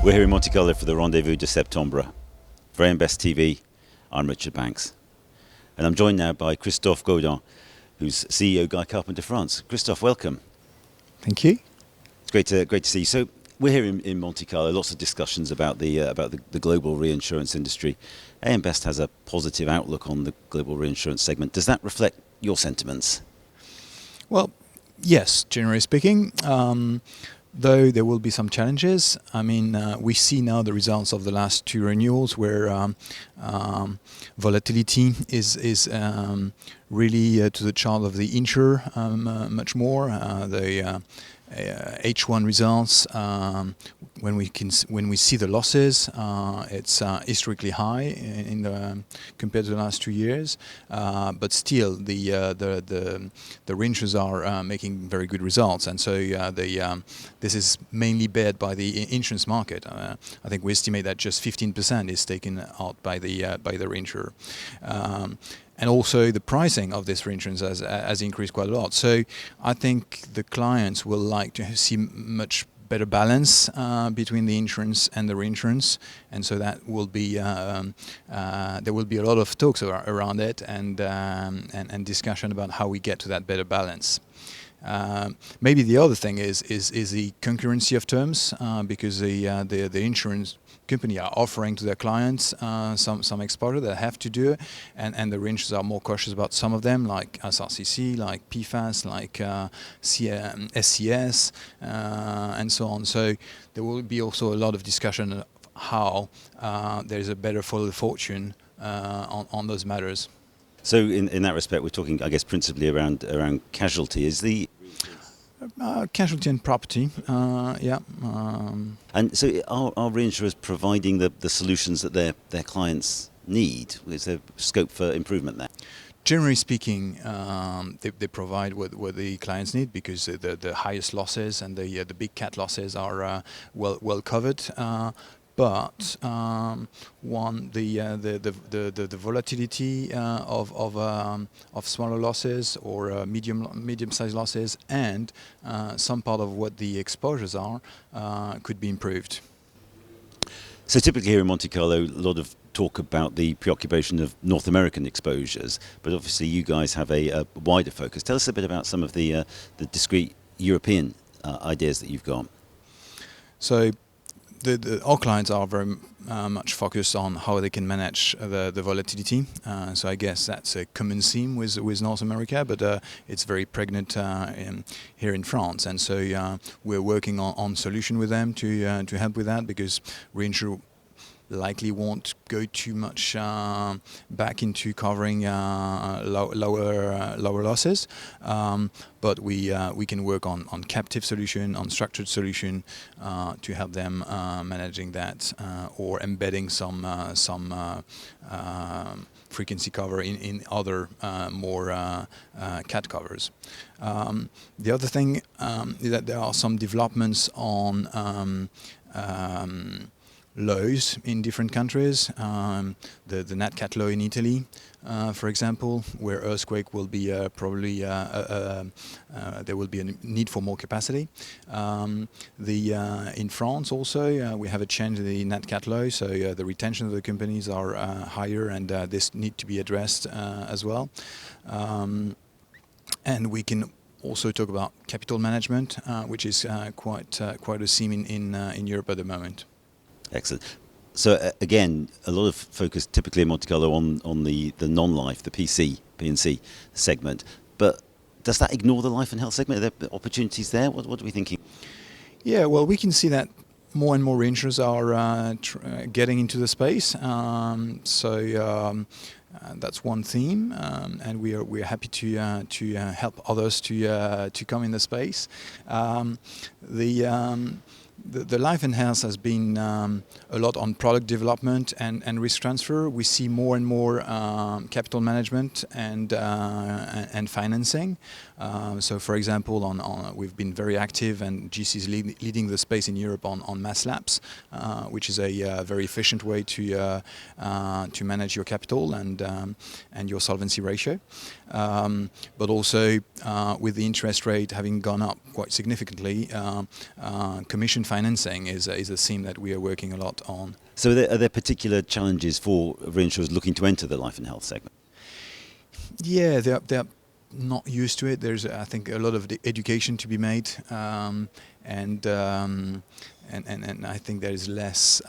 We're here in Monte Carlo for the Rendezvous de Septembre. For AM Best TV, I'm Richard Banks. And I'm joined now by Christophe Gaudron, who's CEO of Carpenter France. Christophe, welcome. Thank you. It's great to see you. So we're here in Monte Carlo. Lots of discussions about the global reinsurance industry. AM Best has a positive outlook on the global reinsurance segment. Does that reflect your sentiments? Well, yes, generally speaking. Though there will be some challenges. I mean, we see now the results of the last two renewals where volatility is really to the child of the insurer much more. The H1 results, when we see the losses, it's historically high compared to the last 2 years. But still, the reinsurers are making very good results, and so this is mainly bared by the insurance market. I think we estimate that just 15% is taken out by the reinsurer. And also the pricing of this reinsurance has increased quite a lot. So I think the clients will like to see much better balance between the insurance and the reinsurance, and so that will be there will be a lot of talks around it and discussion about how we get to that better balance. Maybe the other thing is the concurrency of terms, because the insurance company are offering to their clients some exposure they have to do, and the reinsurers are more cautious about some of them, like SRCC, like PFAS, like SCS, and so on. So there will be also a lot of discussion of how there is a better fall of fortune on those matters. So in that respect, we're talking, I guess, principally around casualty. Is the casualty and property, yeah. And so are reinsurers providing the solutions that their clients need? Is there scope for improvement there? Generally speaking, they provide what the clients need, because the highest losses and the big cat losses are well covered. But the volatility of smaller losses or medium-sized losses and some part of what the exposures are could be improved. So typically here in Monte Carlo, a lot of talk about the preoccupation of North American exposures, but obviously you guys have a wider focus. Tell us a bit about some of the discrete European ideas that you've got. So our clients are very much focused on how they can manage the volatility. So I guess that's a common theme with North America, but it's very pregnant here in France. And so we're working on solution with them to help with that, because reinsurers likely won't go too much back into covering lower losses, but we can work on captive solution, on structured solution to help them managing that, or embedding some frequency cover in other more cat covers. The other thing is that there are some developments on laws in different countries. The Nat Cat law in Italy, for example, where earthquake will be probably there will be a need for more capacity. In France also we have a change in the Nat Cat law, so the retention of the companies are higher, and this need to be addressed as well. And we can also talk about capital management, which is quite a theme in Europe at the moment. Excellent. So again, a lot of focus typically in Monte Carlo on the non-life, the P&C segment. But does that ignore the life and health segment? Are there opportunities there? What are we thinking? Yeah, well, we can see that more and more reinsurers are getting into the space. That's one theme, and we're happy to help others to come in the space. The life and health has been a lot on product development and risk transfer. We see more and more capital management and financing. So, for example, we've been very active, and GC is leading the space in Europe on mass lapse, which is a very efficient way to manage your capital and your solvency ratio. But also, with the interest rate having gone up quite significantly, commission financing is a theme that we are working a lot on. So are there particular challenges for reinsurers looking to enter the life and health segment? Yeah, they're not used to it. There's, I think, a lot of education to be made, and I think there is less.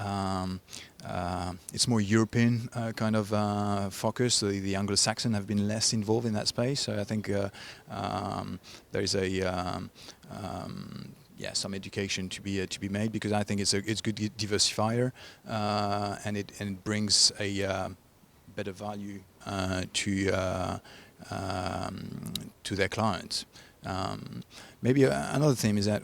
It's more European kind of focus. The Anglo-Saxon have been less involved in that space. So I think there is some education to be made, because I think it's a good diversifier, and it brings a better value to their clients. Maybe another thing is that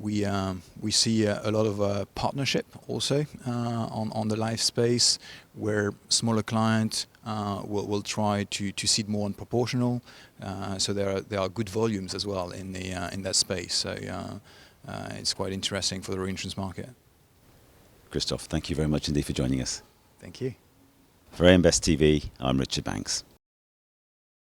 we see a lot of partnership also on the life space, where smaller clients will try to cede more on proportional. So there are good volumes as well in that space. So it's quite interesting for the reinsurance market. Christophe, thank you very much indeed for joining us. Thank you. For AM Best TV, I'm Richard Banks.